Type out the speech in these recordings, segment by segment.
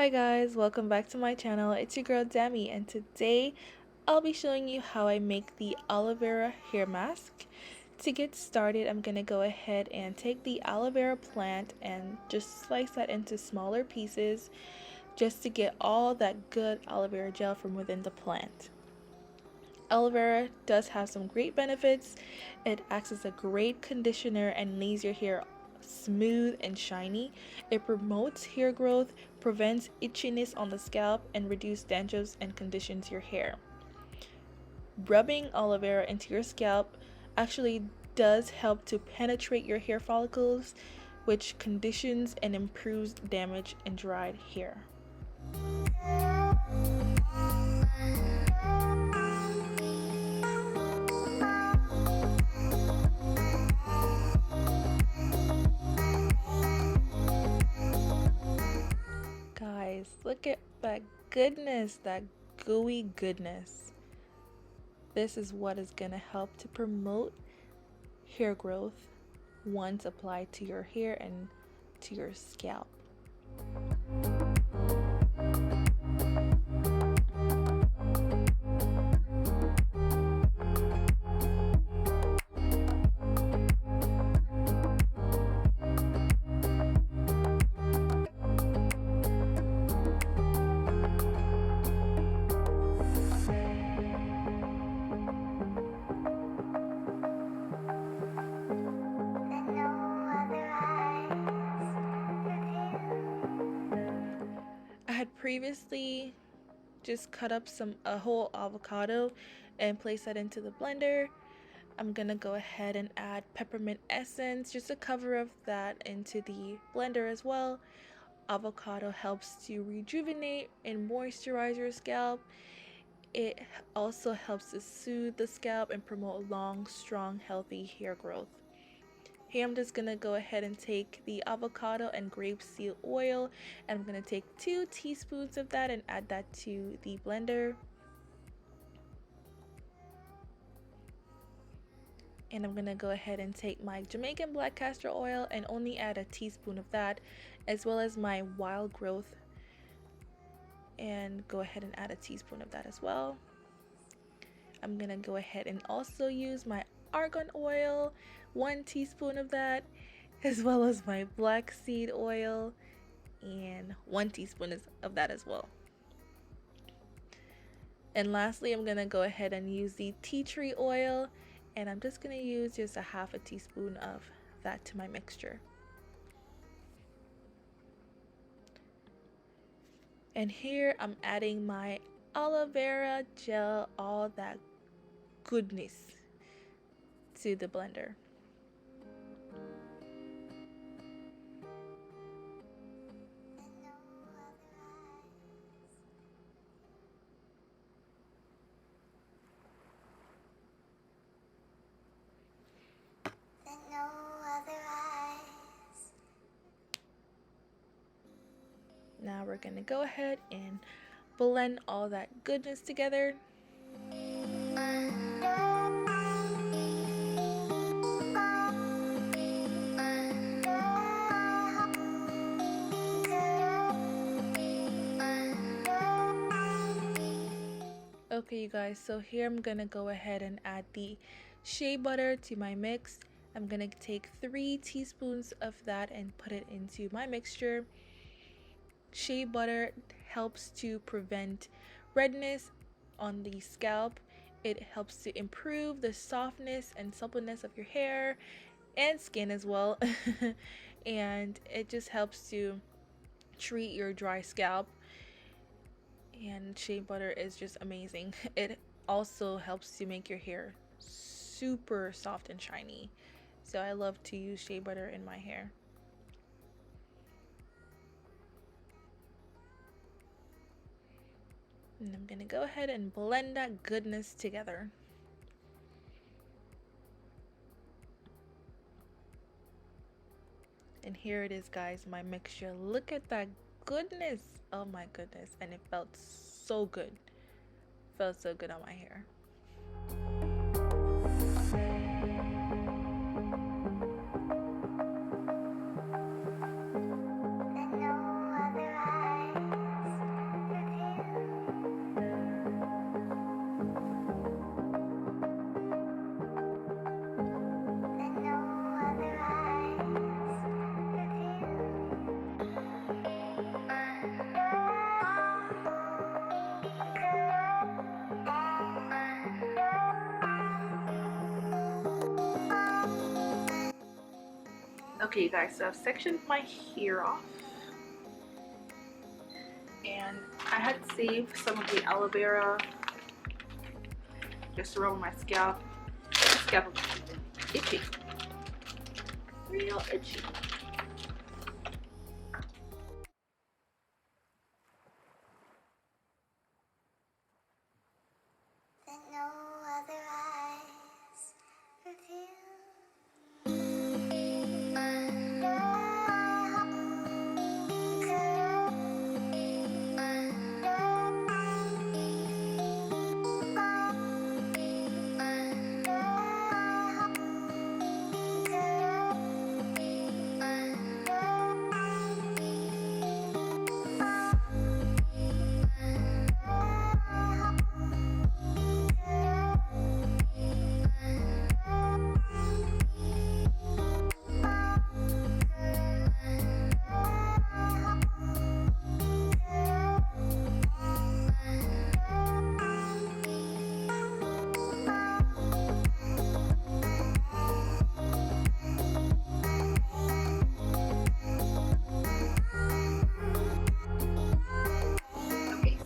Hi guys, welcome back to my channel. It's your girl Dami, and today I'll be showing you how I make the aloe vera hair mask. To get started, I'm gonna go ahead and take the aloe vera plant and just slice that into smaller pieces just to get all that good aloe vera gel from within the plant. Aloe vera does have some great benefits. It acts as a great conditioner and leaves your hair smooth and shiny. It promotes hair growth, prevents itchiness on the scalp, and reduces dandruff and conditions your hair. Rubbing aloe vera into your scalp actually does help to penetrate your hair follicles, which conditions and improves damaged and dried hair. Guys, look at that goodness, that gooey goodness. This is what is going to help to promote hair growth once applied to your hair and to your scalp. I had previously just cut up a whole avocado and place that into the blender. I'm gonna go ahead and add peppermint essence, just a cover of that into the blender as well. Avocado helps to rejuvenate and moisturize your scalp. It also helps to soothe the scalp and promote long, strong, healthy hair growth. Here I'm just gonna go ahead and take the avocado and grapeseed oil, and I'm gonna take 2 teaspoons of that and add that to the blender. And I'm gonna go ahead and take my Jamaican black castor oil and only add a teaspoon of that, as well as my wild growth, and go ahead and add a teaspoon of that as well. I'm gonna go ahead and also use my argan oil, 1 teaspoon of that, as well as my black seed oil and 1 teaspoon of that as well. And lastly, I'm gonna go ahead and use the tea tree oil, and I'm just gonna use just a half a teaspoon of that to my mixture. And here I'm adding my aloe vera gel, all that goodness, to the blender. Now we're gonna go ahead and blend all that goodness together. Okay, you guys, so here I'm gonna go ahead and add the shea butter to my mix. I'm gonna take 3 teaspoons of that and put it into my mixture. Shea butter helps to prevent redness on the scalp. It helps to improve the softness and suppleness of your hair and skin as well. And it just helps to treat your dry scalp. And shea butter is just amazing. It also helps to make your hair super soft and shiny. So I love to use shea butter in my hair. And I'm gonna go ahead and blend that goodness together. And here it is, guys, my mixture. Look at that goodness. Oh my goodness. And it felt so good. Felt so good on my hair. Okay guys, so I've sectioned my hair off, and I had saved some of the aloe vera just to rub on my scalp. My scalp is itchy, real itchy.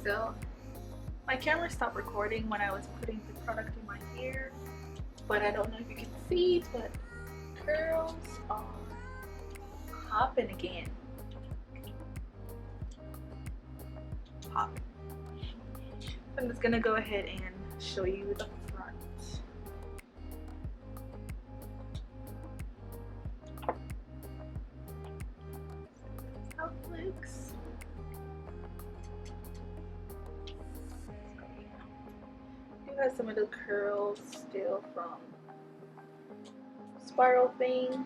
So my camera stopped recording when I was putting the product in my hair, but I don't know if you can see, but curls are popping again. Popping. I'm just gonna go ahead and show you the front. That's how it looks. You have some of the curls still from spiral thing.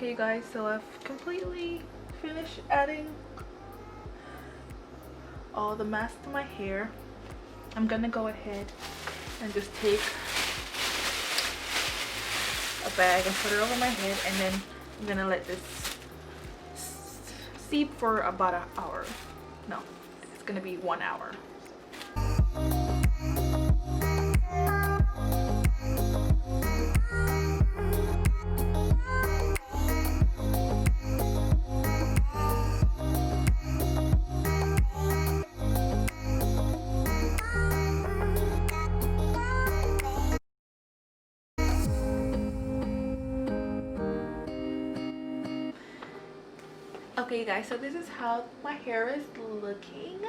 Okay guys, so I've completely finished adding all the mask to my hair. I'm gonna go ahead and just take a bag and put it over my head, and then I'm gonna let this steep for about an hour. No, it's gonna be 1 hour. Okay guys, so this is how my hair is looking.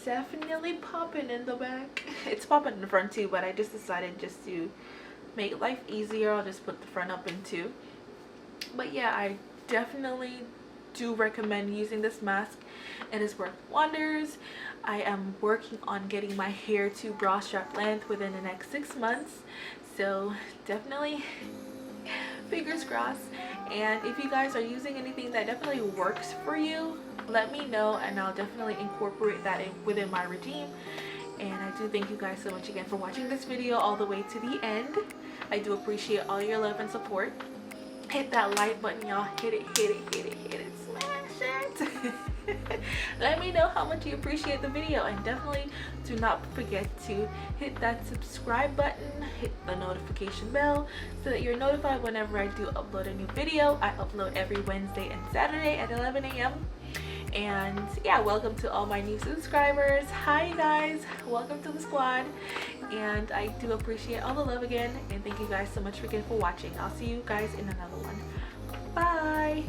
Definitely popping in the back. It's popping in the front too, but I just decided just to make life easier, I'll just put the front up in two. But yeah, I definitely do recommend using this mask. It has worked wonders. I am working on getting my hair to bra strap length within the next 6 months, so definitely fingers crossed. And if you guys are using anything that definitely works for you, let me know and I'll definitely incorporate that in within my regime. And I do thank you guys so much again for watching this video all the way to the end. I do appreciate all your love and support. Hit that like button, y'all. Hit it, hit it, hit it, hit it, smash it. Let me know how much you appreciate the video, and definitely do not forget to hit that subscribe button, hit the notification bell so that you're notified whenever I do upload a new video. I upload every Wednesday and Saturday at 11 a.m. And yeah, welcome to all my new subscribers. Hi guys, welcome to the squad. And I do appreciate all the love again, and thank you guys so much again for watching. I'll see you guys in another one. Bye.